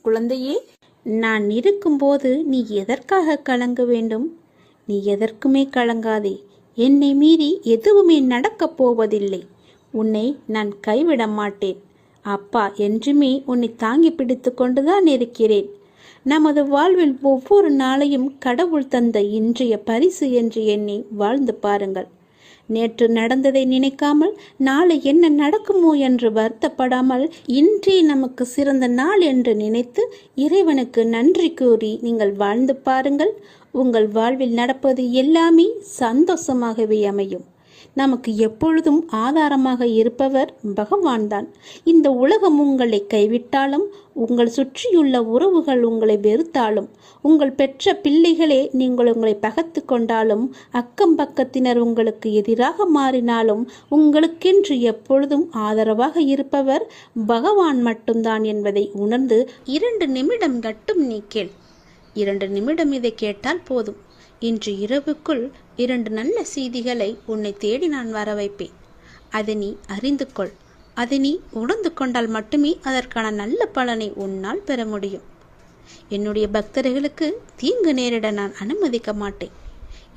குழந்தையே, நான் இருக்கும்போது நீ எதற்காக கலங்க வேண்டும்? நீ எதற்குமே கலங்காதே. என்னை மீறி எதுவுமே நடக்கப் போவதில்லை. உன்னை நான் கைவிட மாட்டேன். அப்பா என்றுமே உன்னை தாங்கி பிடித்து கொண்டுதான் இருக்கிறேன். நமது வாழ்வில் ஒவ்வொரு நாளையும் கடவுள் தந்த இன்றைய பரிசு என்று எண்ணி வாழ்ந்து பாருங்கள். நேற்று நடந்ததை நினைக்காமல் நாளை என்ன நடக்குமோ என்று வருத்தப்படாமல் இன்றே நமக்கு சிறந்த நாள் என்று நினைத்து இறைவனுக்கு நன்றி கூறி நீங்கள் வாழ்ந்து பாருங்கள். உங்கள் வாழ்வில் நடப்பது எல்லாமே சந்தோஷமாகவே அமையும். நமக்கு எப்பொழுதும் ஆதாரமாக இருப்பவர் பகவான் தான். இந்த உலகம் உங்களை கைவிட்டாலும், உங்கள் சுற்றியுள்ள உறவுகள் உங்களை வெறுத்தாலும், உங்கள் பெற்ற பிள்ளைகளே நீங்கள் உங்களை பகைத்து கொண்டாலும், அக்கம் பக்கத்தினர் உங்களுக்கு எதிராக மாறினாலும், உங்களுக்கென்று எப்பொழுதும் ஆதரவாக இருப்பவர் பகவான் மட்டும்தான் என்பதை உணர்ந்து 2 நிமிடம் மட்டும் நீ கேள். 2 நிமிடம் இதை கேட்டால் போதும். இன்று இரவுக்குள் 2 நல்ல செய்திகளை உன்னை தேடி நான் வர வைப்பேன். அதை நீ அறிந்து கொள். அதை நீ உணர்ந்து கொண்டால் மட்டுமே அதற்கான நல்ல பலனை உன்னால் பெற முடியும். என்னுடைய பக்தர்களுக்கு தீங்கு நேரிட நான் அனுமதிக்க மாட்டேன்.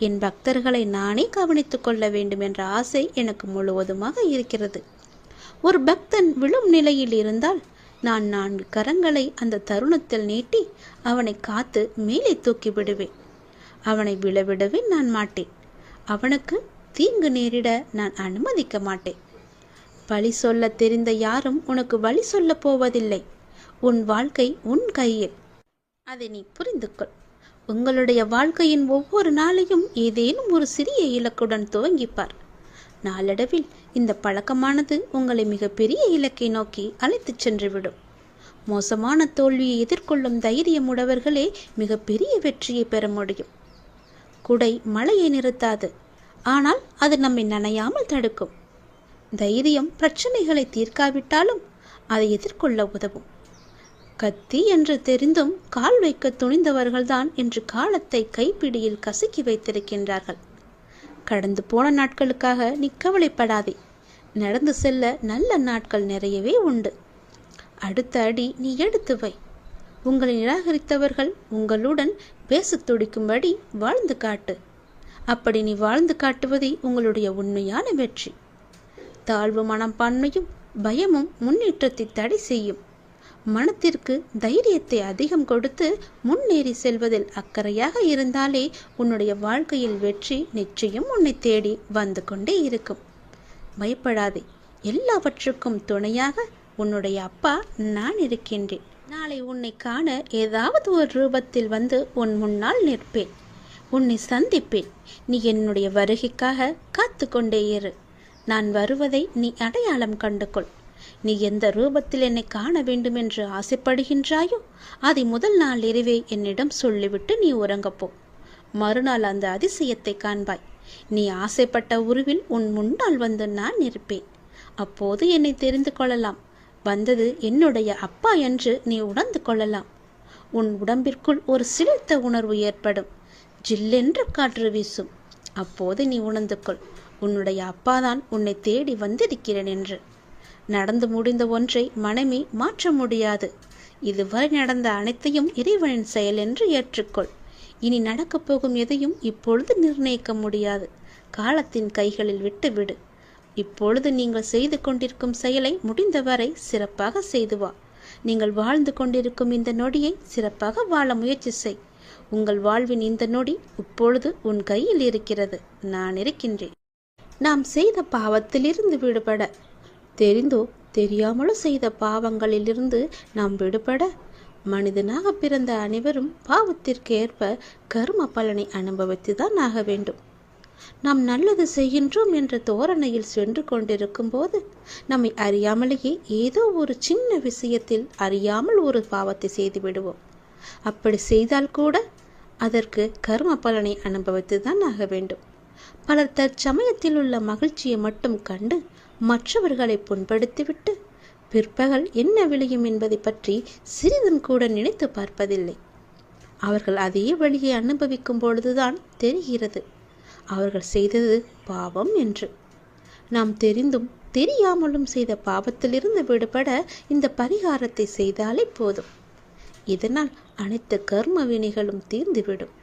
என் பக்தர்களை நானே கவனித்துக் கொள்ள வேண்டும் என்ற ஆசை எனக்கு முழுவதுமாக இருக்கிறது. ஒரு பக்தன் விழும் நிலையில் இருந்தால் நான் 4 கரங்களை அந்த தருணத்தில் நீட்டி அவனை காத்து மேலே தூக்கி விடுவேன். அவனை விழவிடவே நான் மாட்டேன். அவனுக்கு தீங்கு நேரிட நான் அனுமதிக்க மாட்டேன். பழி சொல்ல தெரிந்த யாரும் உனக்கு வழி சொல்ல போவதில்லை. உன் வாழ்க்கை உன் கையில். அதை நீ புரிந்து கொள். உங்களுடைய வாழ்க்கையின் ஒவ்வொரு நாளையும் ஏதேனும் ஒரு சிறிய இலக்குடன் துவங்கிப்பார். நாளடைவில் இந்த பழக்கமானது உங்களை மிகப்பெரிய இலக்கை நோக்கி அழைத்துச் சென்றுவிடும். மோசமான தோல்வியை எதிர்கொள்ளும் தைரியம் உடையவர்களே மிகப்பெரிய வெற்றியை பெற முடியும். குடை மழையை நிறுத்தாது, ஆனால் அது நம்மை நனையாமல் தடுக்கும். தைரியம் பிரச்சனைகளை தீர்க்காவிட்டாலும் அதை எதிர்கொள்ள உதவும். கத்தி என்று தெரிந்தும் கால் வைக்க துணிந்தவர்கள்தான் இன்று காலத்தை கைப்பிடியில் கசக்கி வைத்திருக்கின்றார்கள். கடந்து போன நாட்களுக்காக நீ கவலைப்படாதே. நடந்து செல்ல நல்ல நாட்கள் நிறையவே உண்டு. அடுத்த அடி நீ எடுத்து வை. உங்களை நிராகரித்தவர்கள் உங்களுடன் பேச துடிக்கும்படி வாழ்ந்து காட்டு. அப்படி நீ வாழ்ந்து காட்டுவதே உங்களுடைய உண்மையான வெற்றி. தாழ்வு மனப்பான்மையும் பயமும் முன்னேற்றத்தை தடை செய்யும். மனத்திற்கு தைரியத்தை அதிகம் கொடுத்து முன்னேறி செல்வதில் அக்கறையாக இருந்தாலே உன்னுடைய வாழ்க்கையில் வெற்றி நிச்சயம் உன்னை தேடி வந்து கொண்டே இருக்கும். பயப்படாதே. எல்லாவற்றுக்கும் துணையாக உன்னுடைய அப்பா நான் இருக்கின்றேன். நாளை உன்னை காண ஏதாவது ஒரு ரூபத்தில் வந்து உன் முன்னால் நிற்பேன். உன்னை சந்திப்பேன். நீ என்னுடைய வருகைக்காக காத்து கொண்டே இரு. நான் வருவதை நீ அடையாளம் கண்டுகொள். நீ எந்த ரூபத்தில் என்னை காண வேண்டும் என்று ஆசைப்படுகின்றாயோ அதை முதல் நாள் இரவே என்னிடம் சொல்லிவிட்டு நீ உறங்கப்போ. மறுநாள் அந்த அதிசயத்தை காண்பாய். நீ ஆசைப்பட்ட உருவில் உன் முன்னால் வந்து நான் இருப்பேன். அப்போது என்னை தெரிந்து கொள்ளலாம். வந்தது என்னுடைய அப்பா என்று நீ உணர்ந்து கொள்ளலாம். உன் உடம்பிற்குள் ஒரு சிலிர்த்த உணர்வு ஏற்படும். ஜில்லென்ற காற்று வீசும். அப்போது நீ உணர்ந்து கொள், உன்னுடைய அப்பாதான் உன்னை தேடி வந்திருக்கிறேன் என்று. நடந்து முடிந்த ஒன்றை மனமே மாற்ற முடியாது. இதுவரை நடந்த அனைத்தையும் இறைவனின் செயல் என்று ஏற்றுக்கொள். இனி நடக்கப் போகும் எதையும் இப்பொழுது நிர்ணயிக்க முடியாது. காலத்தின் கைகளில் விட்டுவிடு. இப்பொழுது நீங்கள் செய்து கொண்டிருக்கும் செயலை முடிந்தவரை சிறப்பாக செய்து வா. நீங்கள் வாழ்ந்து கொண்டிருக்கும் இந்த நொடியை சிறப்பாக வாழ முயற்சி செய். உங்கள் வாழ்வின் இந்த நொடி இப்பொழுது உன் கையில் இருக்கிறது. நான் இருக்கின்றேன். நாம் செய்த பாவத்திலிருந்து விடுபட, தெரிந்தோ தெரியாமலோ செய்த பாவங்களிலிருந்து நாம் விடுபட, மனிதனாக பிறந்த அனைவரும் பாவத்திற்கு ஏற்ப கர்ம பலனை அனுபவித்துதான் ஆக வேண்டும். நாம் நல்லது செய்கின்றோம் என்ற தோரணையில் சென்று கொண்டிருக்கும் போது நம்மை அறியாமலேயே ஏதோ ஒரு சின்ன விஷயத்தில் அறியாமல் ஒரு பாவத்தை செய்து விடுவோம். அப்படி செய்தால் கூட அதற்கு கர்ம பலனை அனுபவித்துதான் ஆக வேண்டும். பலர் தற்சமயத்தில் உள்ள மகிழ்ச்சியை மட்டும் கண்டு மற்றவர்களை புண்படுத்திவிட்டு பிற்பகல் என்ன விளையும் என்பதை பற்றி சிறிதும் கூட நினைத்து பார்ப்பதில்லை. அவர்கள் அதே வழியை அனுபவிக்கும் பொழுதுதான் தெரிகிறது அவர்கள் செய்தது பாவம் என்று. நாம் தெரிந்தும் தெரியாமலும் செய்த பாவத்திலிருந்து விடுபட இந்த பரிகாரத்தை செய்தாலே போதும். இதனால் அனைத்து கர்ம வினைகளும் தீர்ந்துவிடும்.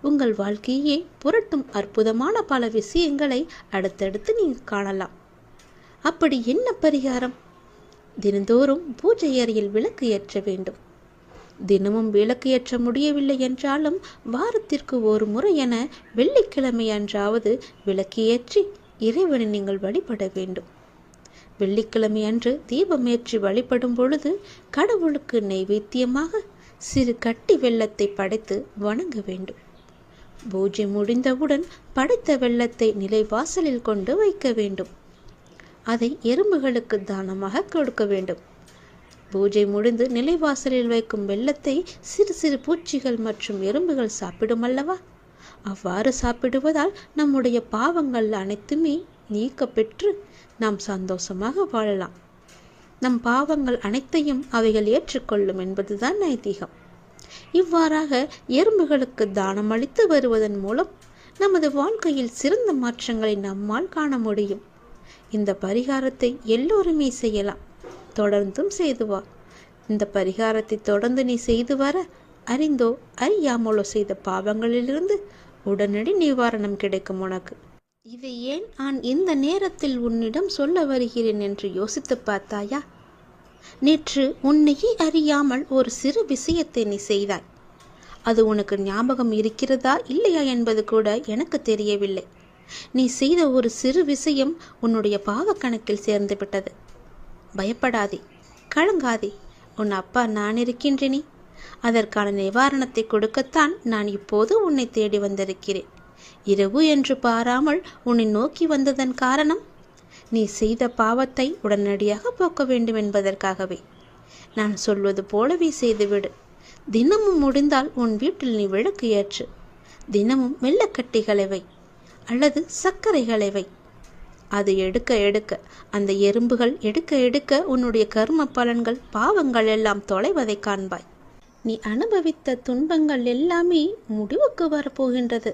உங்கள் வாழ்க்கையே புரட்டும் அற்புதமான பல விஷயங்களை அடுத்தடுத்து நீங்கள் காணலாம். அப்படி என்ன பரிகாரம்? தினந்தோறும் பூஜை அறையில் விளக்கு ஏற்ற வேண்டும். தினமும் விளக்கு ஏற்ற முடியவில்லை என்றாலும் வாரத்திற்கு ஒரு முறை என வெள்ளிக்கிழமை அன்றாவது விளக்கு ஏற்றி இறைவனை நீங்கள் வழிபட வேண்டும். வெள்ளிக்கிழமை அன்று தீபம் ஏற்றி வழிபடும் பொழுது கடவுளுக்கு நைவேத்தியமாக சிறு கட்டி வெல்லத்தை படைத்து வணங்க வேண்டும். பூஜை முடிந்தவுடன் படைத்த வெல்லத்தை நிலைவாசலில் கொண்டு வைக்க வேண்டும். அதை எறும்புகளுக்கு தானமாக கொடுக்க வேண்டும். பூஜை முடிந்து நிலைவாசலில் வைக்கும் வெல்லத்தை சிறு சிறு பூச்சிகள் மற்றும் எறும்புகள் சாப்பிடும் அல்லவா? அவ்வாறு சாப்பிடுவதால் நம்முடைய பாவங்கள் அனைத்துமே நீக்க பெற்று நாம் சந்தோஷமாக வாழலாம். நம் பாவங்கள் அனைத்தையும் அவைகள் ஏற்றுக்கொள்ளும் என்பதுதான் ஐதீகம். இவ்வாறாக எறும்புகளுக்கு தானம் அளித்து வருவதன் மூலம் நமது வாழ்க்கையில் சிறந்த மாற்றங்களை நம்மால் காண முடியும். இந்த பரிகாரத்தை எல்லோருமே செய்யலாம். தொடர்ந்தும் செய்து வா. இந்த பரிகாரத்தை தொடர்ந்து நீ செய்து வர அறிந்தோ அறியாமலோ செய்த பாவங்களிலிருந்து உடனடி நிவாரணம் கிடைக்கும் உனக்கு. இதை ஏன் நான் இந்த நேரத்தில் உன்னிடம் சொல்ல வருகிறேன் என்று யோசித்து பார்த்தாயா? நேற்று உன்னையே அறியாமல் ஒரு சிறு விஷயத்தை நீ செய்தாய். அது உனக்கு ஞாபகம் இருக்கிறதா இல்லையா என்பது கூட எனக்கு தெரியவில்லை. நீ செய்த ஒரு சிறு விஷயம் உன்னுடைய பாவ கணக்கில் சேர்ந்து விட்டது. பயப்படாதே, கலங்காதே. உன் அப்பா நான் இருக்கின்றேனே. அதற்கான நிவாரணத்தை கொடுக்கத்தான் நான் இப்போது உன்னை தேடி வந்திருக்கிறேன். இரவு என்று பாராமல் உன்னை நோக்கி வந்ததன் காரணம் நீ செய்த பாவத்தை உடனடியாக போக்க வேண்டும் என்பதற்காகவே. நான் சொல்வது போலவே செய்துவிடு. தினமும் முடிந்தால் உன் வீட்டில் நீ விளக்கு ஏற்று. தினமும் வெள்ளக்கட்டிகளை வை அல்லது சர்க்கரைகளை வை. அது எடுக்க எடுக்க, அந்த எறும்புகள் எடுக்க எடுக்க உன்னுடைய கர்ம பலன்கள் பாவங்கள் எல்லாம் தொலைவதை காண்பாய். நீ அனுபவித்த துன்பங்கள் எல்லாமே முடிவுக்கு வரப்போகின்றது.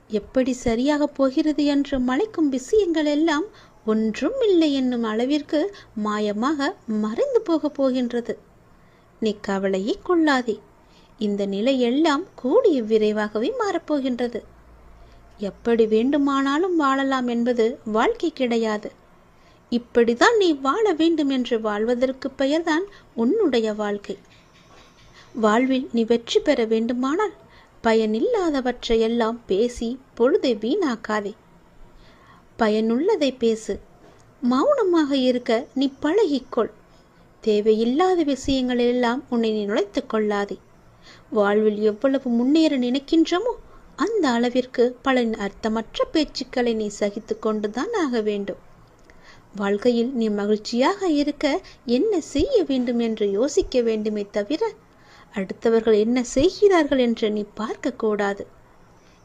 எப்படி சரியாக போகிறது என்று மலைக்கும் விஷயங்கள் எல்லாம் ஒன்றும் இல்லை என்னும் அளவிற்கு மாயமாக மறைந்து போக போகின்றது. நீ கவலையே கொள்ளாதே. இந்த நிலை எல்லாம் கூடிய விரைவாகவே மாறப்போகின்றது. எப்படி வேண்டுமானாலும் வாழலாம் என்பது வாழ்க்கை கிடையாது. இப்படிதான் நீ வாழ வேண்டும் என்று வாழ்வதற்கு பெயர்தான் உன்னுடைய வாழ்க்கை. வாழ்வில் நீ வெற்றி பெற வேண்டுமானால் பயனில்லாதவற்றையெல்லாம் பேசி பொழுதை வீணாக்காதே. பயனுள்ளதை பேசு. மௌனமாக இருக்க நீ பழகிக்கொள். தேவையில்லாத விஷயங்களெல்லாம் உன்னை நீ நுழைத்துக் கொள்ளாதே. வாழ்வில் எவ்வளவு முன்னேற நினைக்கின்றமோ அந்த அளவிற்கு பல அர்த்தமற்ற பேச்சுக்களை நீ சகித்து கொண்டுதான் ஆக வேண்டும். வாழ்க்கையில் நீ மகிழ்ச்சியாக இருக்க என்ன செய்ய வேண்டும் என்று யோசிக்க வேண்டுமே தவிர அடுத்தவர்கள் என்ன செய்கிறார்கள் என்று நீ பார்க்க கூடாது.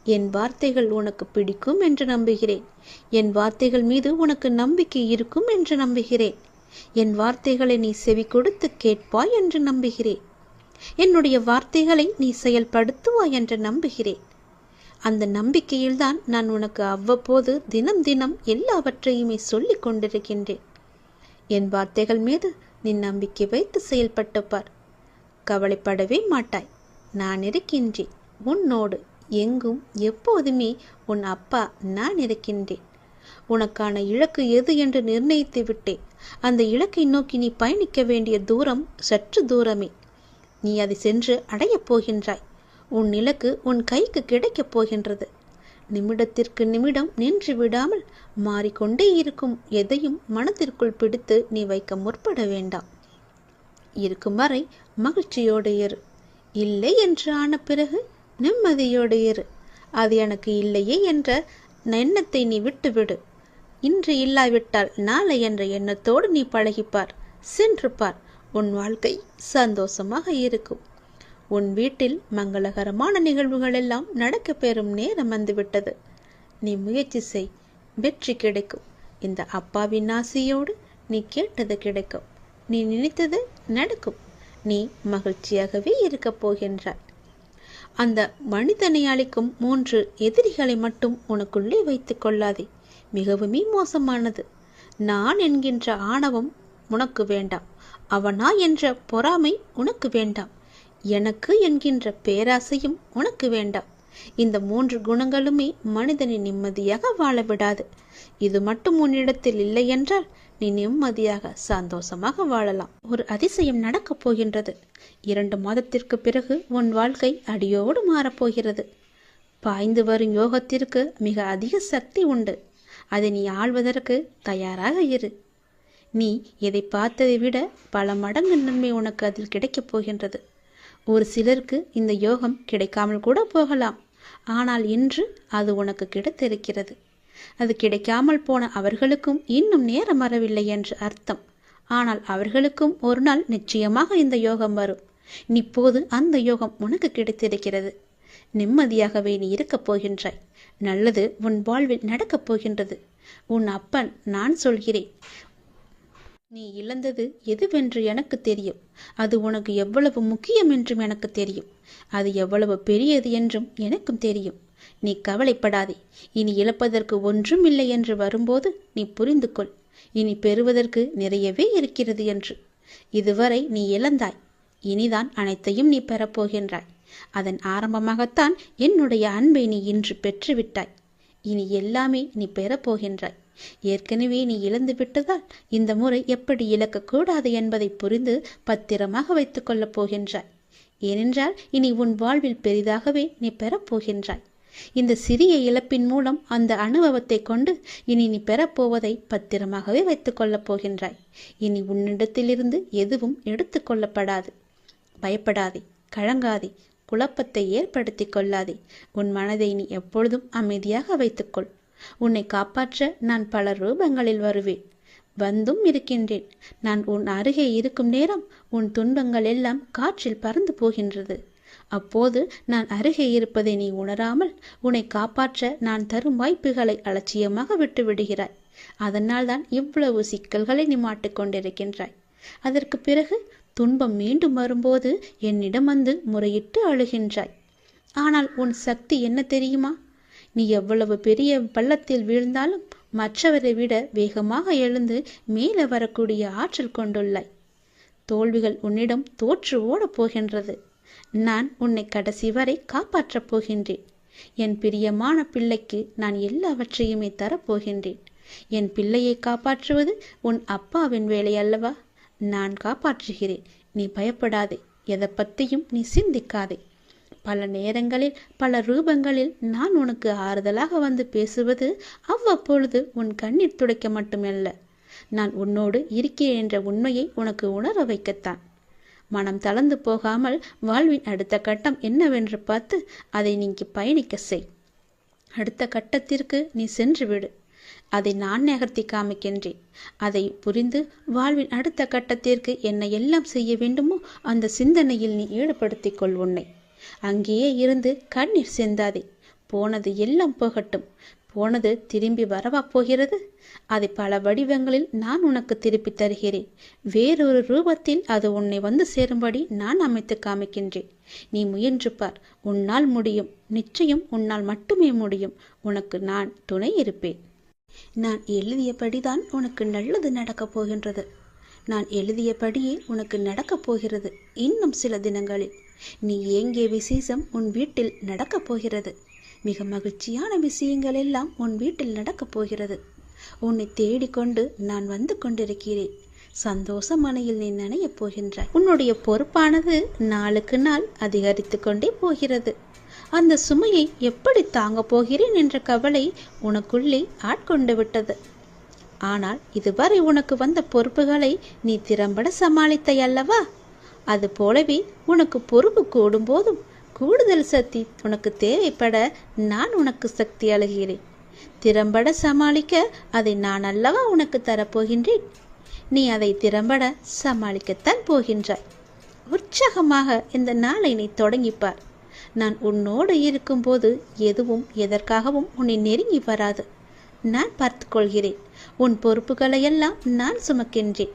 என் வார்த்தைகள் உனக்கு பிடிக்கும் என்று நம்புகிறேன். என் வார்த்தைகள் மீது உனக்கு நம்பிக்கை இருக்கும் என்று நம்புகிறேன். என் வார்த்தைகளை நீ செவி கொடுத்து கேட்பாய் என்று நம்புகிறேன். என்னுடைய வார்த்தைகளை நீ செயல்படுத்துவாய் என்று நம்புகிறேன். அந்த நம்பிக்கையில்தான் நான் உனக்கு அவ்வப்போது தினம் தினம் எல்லாவற்றையுமே சொல்லிக் கொண்டிருக்கின்றேன். என் வார்த்தைகள் மீது நீ நம்பிக்கை வைத்து செயல்பட்டு பார். கவலைப்படவே மாட்டாய். நான் இருக்கின்றேன் உன்னோடு. எங்கும் எப்போதுமே உன் அப்பா நான் இருக்கின்றேன். உனக்கான இலக்கு எது என்று நிர்ணயித்து விட்டேன். அந்த இலக்கை நோக்கி நீ பயணிக்க வேண்டிய தூரம் சற்று தூரமே. நீ அதை சென்று அடையப் போகின்றாய். உன் இலக்கு உன் கைக்கு கிடைக்கப் போகின்றது. நிமிடத்திற்கு நிமிடம் நின்று விடாமல் மாறிக்கொண்டே இருக்கும் எதையும் மனத்திற்குள் பிடித்து நீ வைக்க முற்பட வேண்டாம். இருக்கும் வரை மகிழ்ச்சியோடு இரு. இல்லை என்று ஆன பிறகு நிம்மதியோடு இரு. அது எனக்கு இல்லையே என்ற எண்ணத்தை நீ விட்டுவிடு. இன்று இல்லாவிட்டால் நாளை என்ற எண்ணத்தோடு நீ பழகிப்பார். சென்று பார். உன் வாழ்க்கை சந்தோஷமாக இருக்கும். உன் வீட்டில் மங்களகரமான நிகழ்வுகள் எல்லாம் நடக்க பெறும் நேரம் வந்துவிட்டது. நீ முயற்சி செய். வெற்றி கிடைக்கும். இந்த அப்பாவின் ஆசையோடு நீ கேட்டது கிடைக்கும். நீ நினைத்தது நடக்கும். நீ மகிழ்ச்சியாகவே இருக்கப் போகின்றாய். அந்த மனிதனை அளிக்கும் 3 எதிரிகளை மட்டும் உனக்குள்ளே வைத்துக் கொள்ளாதே. மிகவுமே மோசமானது. நான் என்கின்ற ஆணவம் உனக்கு வேண்டாம். அவனா என்ற பொறாமை உனக்கு வேண்டாம். எனக்கு என்கின்ற பேராசையும் உனக்கு வேண்டாம். இந்த 3 குணங்களுமே மனிதனை நிம்மதியாக வாழ விடாது. இது மட்டும் உன்னிடத்தில் இல்லை என்றால் நீ நிம்மதியாக சந்தோஷமாக வாழலாம். ஒரு அதிசயம் நடக்கப் போகின்றது. 2 மாதத்திற்கு பிறகு உன் வாழ்க்கை அடியோடு மாறப்போகிறது. பாய்ந்து வரும் யோகத்திற்கு மிக அதிக சக்தி உண்டு. அதை நீ ஆள்வதற்கு தயாராக இரு. நீ எதை பார்த்ததை விட பல மடங்கு நன்மை உனக்கு அதில் கிடைக்கப் போகின்றது. ஒரு சிலருக்கு இந்த யோகம் கிடைக்காமல் கூட போகலாம். ஆனால் இன்று அது உனக்கு கிடைத்திருக்கிறது. அது கிடைக்காமல் போன அவர்களுக்கும் இன்னும் நேரம் வரவில்லை என்று அர்த்தம். ஆனால் அவர்களுக்கும் ஒரு நாள் நிச்சயமாக இந்த யோகம் வரும். இப்போது அந்த யோகம் உனக்கு கிடைத்திருக்கிறது. நிம்மதியாகவே நீ இருக்கப் போகின்றாய். நல்லது உன் வாழ்வில் நடக்கப் போகின்றது. உன் அப்பன் நான் சொல்கிறேன். நீ இழந்தது எதுவென்று எனக்கு தெரியும். அது உனக்கு எவ்வளவு முக்கியம் என்றும் எனக்கு தெரியும். அது எவ்வளவு பெரியது என்றும் எனக்கும் தெரியும். நீ கவலைப்படாதே. இனி இழப்பதற்கு ஒன்றும் இல்லை என்று வரும்போது நீ புரிந்து கொள். இனி பெறுவதற்கு நிறையவே இருக்கிறது என்று. இதுவரை நீ இழந்தாய். இனிதான் அனைத்தையும் நீ பெறப்போகின்றாய். அதன் ஆரம்பமாகத்தான் என்னுடைய அன்பை நீ இன்று பெற்றுவிட்டாய். இனி எல்லாமே நீ பெறப்போகின்றாய். ஏற்கனவே நீ இழந்து விட்டதால் இந்த முறை எப்படி இழக்கக்கூடாது என்பதை புரிந்து பத்திரமாக வைத்துக் கொள்ளப் போகின்றாய். ஏனென்றால் இனி உன் வாழ்வில் பெரிதாகவே நீ பெறப்போகின்றாய். இந்த சிறிய இழப்பின் மூலம் அந்த அனுபவத்தை கொண்டு இனி நீ பெறப்போவதை பத்திரமாகவே வைத்துக் கொள்ளப் போகின்றாய். இனி உன்னிடத்திலிருந்து எதுவும் எடுத்து கொள்ளப்படாது. பயப்படாதே, கலங்காதே, குழப்பத்தை ஏற்படுத்தி கொள்ளாதே. உன் மனதை நீ எப்பொழுதும் அமைதியாக வைத்துக்கொள். உன்னை காப்பாற்ற நான் பல ரூபங்களில் வருவேன். வந்தும் இருக்கின்றேன். நான் உன் அருகே இருக்கும் நேரம் உன் துன்பங்கள் எல்லாம் காற்றில் பறந்து போகின்றது. அப்போது நான் அருகே இருப்பதை நீ உணராமல் உன்னை காப்பாற்ற நான் தரும் வாய்ப்புகளை அலட்சியமாக விட்டு விடுகிறாய். அதனால் தான் இவ்வளவு சிக்கல்களை நீ மாட்டிக்கொண்டிருக்கின்றாய். அதற்கு பிறகு துன்பம் மீண்டும் வரும்போது என்னிடம் வந்து முறையிட்டு அழுகின்றாய். ஆனால் உன் சக்தி என்ன தெரியுமா? நீ எவ்வளவு பெரிய பள்ளத்தில் வீழ்ந்தாலும் மற்றவரை விட வேகமாக எழுந்து மேலே வரக்கூடிய ஆற்றல் கொண்டுள்ளாய். தோல்விகள் உன்னிடம் தோற்று ஓடப் போகின்றது. நான் உன்னை கடைசி வரை காப்பாற்றப் போகின்றேன். என் பிரியமான பிள்ளைக்கு நான் எல்லாவற்றையுமே தரப்போகின்றேன். என் பிள்ளையை காப்பாற்றுவது உன் அப்பாவின் வேலை அல்லவா? நான் காப்பாற்றுகிறேன். நீ பயப்படாதே. எதை பற்றியும் நீ சிந்திக்காதே. பல நேரங்களில் பல ரூபங்களில் நான் உனக்கு ஆறுதலாக வந்து பேசுவது அவ்வப்பொழுது உன் கண்ணீர் துடைக்க மட்டுமல்ல, நான் உன்னோடு இருக்கிறேன் என்ற உண்மையை உனக்கு உணர வைக்கத்தான். மனம் தளர்ந்து போகாமல் வாழ்வின் அடுத்த கட்டம் என்னவென்று பார்த்து அதை நீங்கி பயணிக்க செய். அடுத்த கட்டத்திற்கு நீ சென்று விடு. அதை நான் நகர்த்தி காமிக்கின்றேன். அதை புரிந்து வாழ்வின் அடுத்த கட்டத்திற்கு என்ன எல்லாம் செய்ய வேண்டுமோ அந்த சிந்தனையில் நீ ஈடுபடுத்திக் கொள் உன்னை. அங்கேயே இருந்து கண்ணீர் சிந்தாதே. போனது எல்லாம் போகட்டும். போனது திரும்பி வரவா போகிறது? அதை பல வடிவங்களில் நான் உனக்கு திருப்பி தருகிறேன். வேறொரு ரூபத்தில் அது உன்னை வந்து சேரும்படி நான் அமைத்து காமிக்கின்றேன். நீ முயன்று பார். உன்னால் முடியும். நிச்சயம் உன்னால் மட்டுமே முடியும். உனக்கு நான் துணை இருப்பேன். நான் எழுதியபடிதான் உனக்கு நல்லது நடக்கப் போகின்றது. நான் எழுதியபடியே உனக்கு நடக்கப் போகிறது. இன்னும் சில தினங்களில் நீ ஏங்கிய விசேஷம் உன் வீட்டில் நடக்கப் போகிறது. மிக மகிழ்ச்சியான விஷயங்கள் எல்லாம் உன் வீட்டில் நடக்கப் போகிறது. உன்னை தேடிக்கொண்டு நான் வந்து கொண்டிருக்கிறேன். சந்தோஷ மனையில் நீ நனையப் போகின்றாய். உன்னுடைய பொறுப்பானது நாளுக்கு நாள் அதிகரித்து கொண்டே போகிறது. அந்த சுமையை எப்படி தாங்கப் போகிறேன் என்ற கவலை உனக்குள்ளே ஆட்கொண்டு விட்டது. ஆனால் இதுவரை உனக்கு வந்த பொறுப்புகளை நீ திறம்பட சமாளித்தாய் அல்லவா? அது போலவே உனக்கு பொறுப்பு கூடும் போதும் கூடுதல் சக்தி உனக்கு தேவைப்பட நான் உனக்கு சக்தி அளிக்கிறேன். திறம்பட சமாளிக்க அதை நான் அல்லவா உனக்கு தரப்போகின்றேன். நீ அதை திறம்பட சமாளிக்கத்தான் போகின்றாய். உற்சாகமாக இந்த நாளை நீ தொடங்கிப்பார். நான் உன்னோடு இருக்கும்போது எதுவும் எதற்காகவும் உன்னை நெருங்கி வராது. நான் பார்த்து கொள்கிறேன். உன் பொறுப்புகளையெல்லாம் நான் சுமக்கின்றேன்.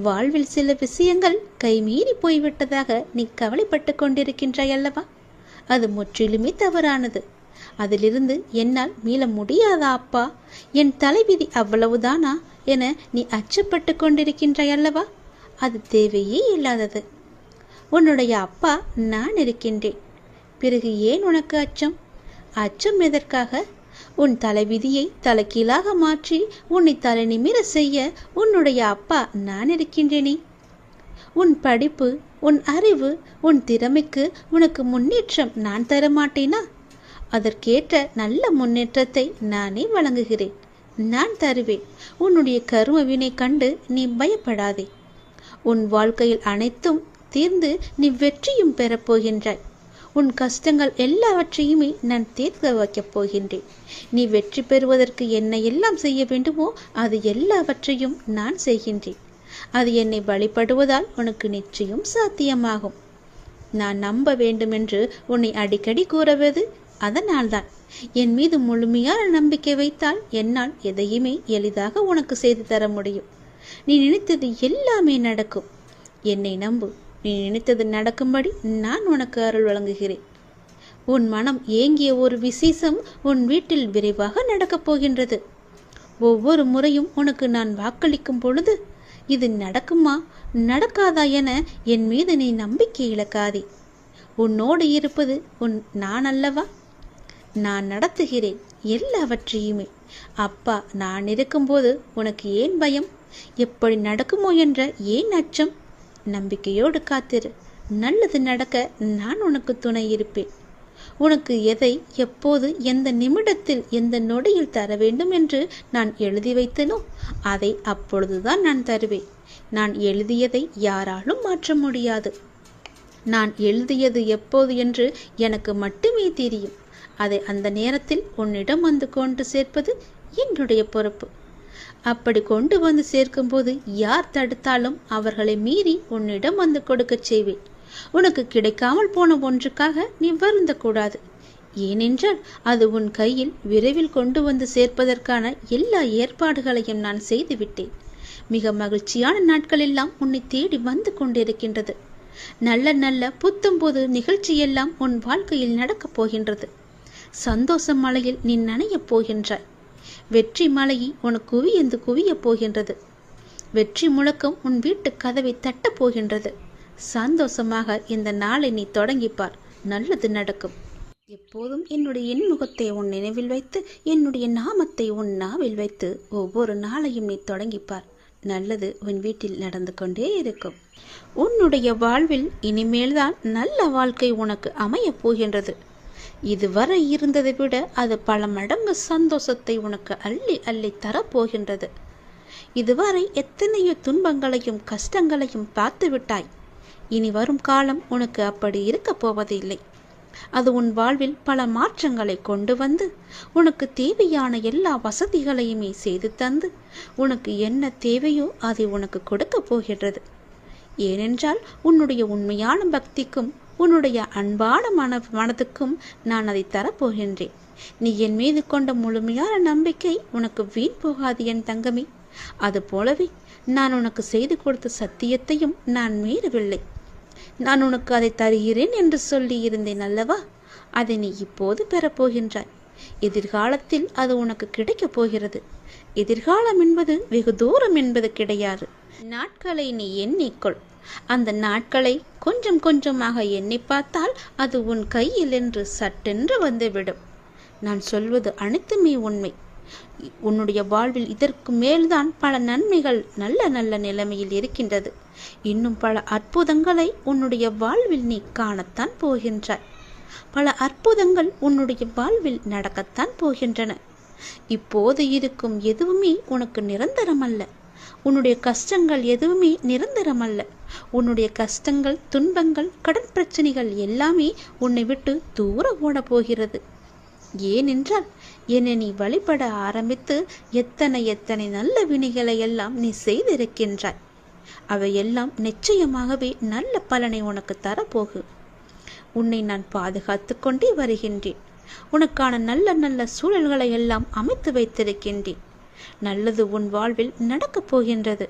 வாழ்வில் சில விஷயங்கள் கைமீறி போய்விட்டதாக நீ கவலைப்பட்டு கொண்டிருக்கின்றாய் அல்லவா? அது முற்றிலுமே தவறானது. அதிலிருந்து என்னால் மீள முடியாதா அப்பா? என் தலைவிதி அவ்வளவுதானா என நீ அச்சப்பட்டு கொண்டிருக்கின்றாய் அல்லவா? அது தேவையே இல்லாதது. உன்னுடைய அப்பா நான் இருக்கின்றேன். பிறகு ஏன் உனக்கு அச்சம்? அச்சம் எதற்காக? உன் தலைவிதியை தலைகீழாக மாற்றி உன்னை தலை நிமிர செய்ய உன்னுடைய அப்பா நான் இருக்கின்றேனே. உன் படிப்பு, உன் அறிவு, உன் திறமைக்கு உனக்கு முன்னேற்றம் நான் தரமாட்டேனா? அதற்கேற்ற நல்ல முன்னேற்றத்தை நானே வழங்குகிறேன். நான் தருவேன். உன்னுடைய கர்ம வினை கண்டு நீ பயப்படாதே. உன் வாழ்க்கையில் அனைத்தும் தீர்ந்து நீ வெற்றியும் பெறப்போகின்றாய். உன் கஷ்டங்கள் எல்லாவற்றையுமே நான் தீர்க்க வைக்கப் போகின்றேன். நீ வெற்றி பெறுவதற்கு என்ன எல்லாம் செய்ய வேண்டுமோ அது எல்லாவற்றையும் நான் செய்கின்றேன். அது என்னை வழிபடுவதால் உனக்கு நிச்சயம் சாத்தியமாகும். நான் நம்ப வேண்டுமென்று உன்னை அடிக்கடி கூறுவது அதனால்தான். என் மீது முழுமையான நம்பிக்கை வைத்தால் என்னால் எதையுமே எளிதாக உனக்கு செய்து தர முடியும். நீ நினைத்தது எல்லாமே நடக்கும். என்னை நம்பு. நீ நினைத்தது நடக்கும்படி நான் உனக்கு அருள் வழங்குகிறேன். உன் மனம் ஏங்கிய ஒரு விசேஷம் உன் வீட்டில் விரைவாக நடக்கப் போகின்றது. ஒவ்வொரு முறையும் உனக்கு நான் வாக்களிக்கும் பொழுது இது நடக்குமா நடக்காதா என என் மீது நீ நம்பிக்கை இழக்காதே. உன்னோடு இருப்பது நான் அல்லவா? நான் நடத்துகிறேன் எல்லாவற்றையுமே. அப்பா நான் இருக்கும்போது உனக்கு ஏன் பயம்? எப்படி நடக்குமோ என்ற ஏன் அச்சம்? நம்பிக்கையோடு காத்திரு. நல்லது நடக்க நான் உனக்கு துணை இருப்பேன். உனக்கு எதை எப்போது எந்த நிமிடத்தில் எந்த நொடியில் தர வேண்டும் என்று நான் எழுதி வைத்தனோ அதை அப்பொழுதுதான் நான் தருவேன். நான் எழுதியதை யாராலும் மாற்ற முடியாது. நான் எழுதியது எப்போது என்று எனக்கு மட்டுமே தெரியும். அதை அந்த நேரத்தில் உன்னிடம் வந்து கொண்டு சேர்ப்பது என்னுடைய பொறுப்பு. அப்படி கொண்டு வந்து சேர்க்கும்போது யார் தடுத்தாலும் அவர்களை மீறி உன்னிடம் வந்து கொடுக்க செய்வேன். உனக்கு கிடைக்காமல் போன ஒன்றுக்காக நீ வருந்தக்கூடாது. ஏனென்றால் அது உன் கையில் விரைவில் கொண்டு வந்து சேர்ப்பதற்கான எல்லா ஏற்பாடுகளையும் நான் செய்துவிட்டேன். மிக மகிழ்ச்சியான நாட்கள் எல்லாம் உன்னை தேடி வந்து கொண்டிருக்கின்றது. நல்ல நல்ல புத்தம்போது நிகழ்ச்சியெல்லாம் உன் வாழ்க்கையில் நடக்கப் போகின்றது. சந்தோஷ மலையில் நீ நனையப் போகின்றாய். வெற்றி மலையை உனக்கு குவியந்து குவியப் போகின்றது. வெற்றி முழக்கம் உன் வீட்டு கதவை தட்டப் போகின்றது. சந்தோஷமாக இந்த நாளை நீ தொடங்கிப்பார். நல்லது நடக்கும். எப்போதும் என்னுடைய இன்முகத்தை உன் நினைவில் வைத்து என்னுடைய நாமத்தை உன் நாவில் வைத்து ஒவ்வொரு நாளையும் நீ தொடங்கிப்பார். நல்லது உன் வீட்டில் நடந்து கொண்டே இருக்கும். உன்னுடைய வாழ்வில் இனிமேல்தான் நல்ல வாழ்க்கை உனக்கு அமையப் போகின்றது. இதுவரை இருந்ததை விட அது பல மடங்கு சந்தோஷத்தை உனக்கு அள்ளி அள்ளி தரப்போகின்றது. இதுவரை எத்தனையோ துன்பங்களையும் கஷ்டங்களையும் பார்த்து விட்டாய். இனி வரும் காலம் உனக்கு அப்படி இருக்கப் போவதில்லை. அது உன் வாழ்வில் பல மாற்றங்களை கொண்டு வந்து உனக்கு தேவையான எல்லா வசதிகளையுமே செய்து தந்து உனக்கு என்ன தேவையோ அதை உனக்கு கொடுக்க போகின்றது. ஏனென்றால் உன்னுடைய உண்மையான பக்திக்கும் உன்னுடைய அன்பான மனதுக்கும் நான் அதை தரப்போகின்றேன். நீ என் மீது கொண்ட முழுமையான நம்பிக்கை உனக்கு வீண் போகாது என் தங்கமே. அது போலவே நான் உனக்கு செய்து கொடுத்த சத்தியத்தையும் நான் மீறவில்லை. நான் உனக்கு அதை தருகிறேன் என்று சொல்லி இருந்தேன் அல்லவா? அதை நீ இப்போது பெறப்போகின்றாய். எதிர்காலத்தில் அது உனக்கு கிடைக்கப் போகிறது. எதிர்காலம் என்பது வெகு தூரம் என்பது கிடையாது. நாட்களை நீ எண்ணிக்கொள். அந்த நாட்களை கொஞ்சம் கொஞ்சமாக எண்ணி பார்த்தால் அது உன் கையில் என்று சட்டென்று வந்துவிடும். நான் சொல்வது அனைத்துமே உண்மை. உன்னுடைய வாழ்வில் இதற்கு மேல்தான் பல நன்மைகள் நல்ல நல்ல நிலைமையில் இருக்கின்றது. இன்னும் பல அற்புதங்களை உன்னுடைய வாழ்வில் நீ காணத்தான் போகின்றாய். பல அற்புதங்கள் உன்னுடைய வாழ்வில் நடக்கத்தான் போகின்றன. இப்போது இருக்கும் எதுவுமே உனக்கு நிரந்தரமல்ல. உன்னுடைய கஷ்டங்கள் எதுவுமே நிரந்தரமல்ல. உன்னுடைய கஷ்டங்கள், துன்பங்கள், கடன் பிரச்சனைகள் எல்லாமே உன்னை விட்டு தூர ஓட போகிறது. ஏனென்றால் என்னை நீ வழிபட ஆரம்பித்து எத்தனை எத்தனை நல்ல வினைகளை எல்லாம் நீ செய்திருக்கின்றாய். அவையெல்லாம் நிச்சயமாகவே நல்ல பலனை உனக்கு தரப்போகு. உன்னை நான் பாதுகாத்து கொண்டே வருகின்றேன். உனக்கான நல்ல நல்ல சூழல்களை எல்லாம் அமைத்து வைத்திருக்கின்றேன். நல்லது உன் வாழ்வில் நடக்கப் போகின்றது.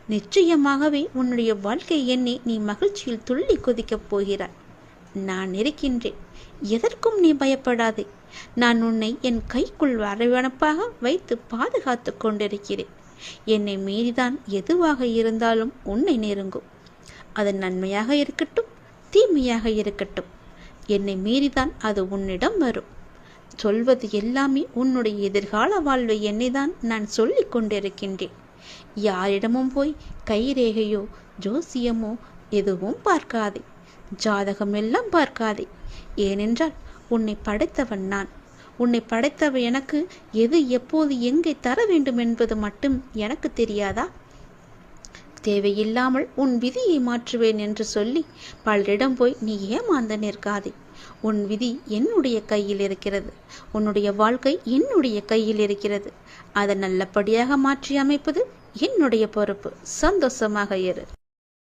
நிச்சயமாகவே உன்னுடைய வாழ்க்கை எண்ணி நீ மகிழ்ச்சியில் துள்ளி குதிக்கப் போகிறாய். நான் இருக்கின்றேன். எதற்கும் நீ பயப்படாதே. நான் உன்னை என் கைக்குள் அரவணைப்பாக வைத்து பாதுகாத்து கொண்டிருக்கிறேன். என்னை மீறிதான் எதுவாக இருந்தாலும் உன்னை நெருங்கும். அது நன்மையாக இருக்கட்டும், தீமையாக இருக்கட்டும், என்னை மீறிதான் அது உன்னிடம் வரும். சொல்வது எல்லாமே உன்னுடைய எதிர்கால வாழ்வை என்னைதான் நான் சொல்லிக் கொண்டிருக்கின்றேன். யாரிடமும் போய் கைரேகையோ ஜோசியமோ எதுவும் பார்க்காதே, ஜாதகம் எல்லாம் பார்க்காதே. ஏனென்றால் உன்னை படைத்தவன் நான். உன்னை படைத்தவ எனக்கு எது எப்போது எங்கே தர வேண்டும் என்பது மட்டும் எனக்கு தெரியாதா? தேவையில்லாமல் உன் விதியை மாற்றுவேன் என்று சொல்லி பலரிடம் போய் நீ ஏமாந்து நிற்காதே. உன் விதி என்னுடைய கையில் இருக்கிறது, உன்னுடைய வாழ்க்கை என்னுடைய கையில் இருக்கிறது. அதை நல்லபடியாக மாற்றி அமைப்பது என்னுடைய பொறுப்பு. சந்தோஷமாக இரு.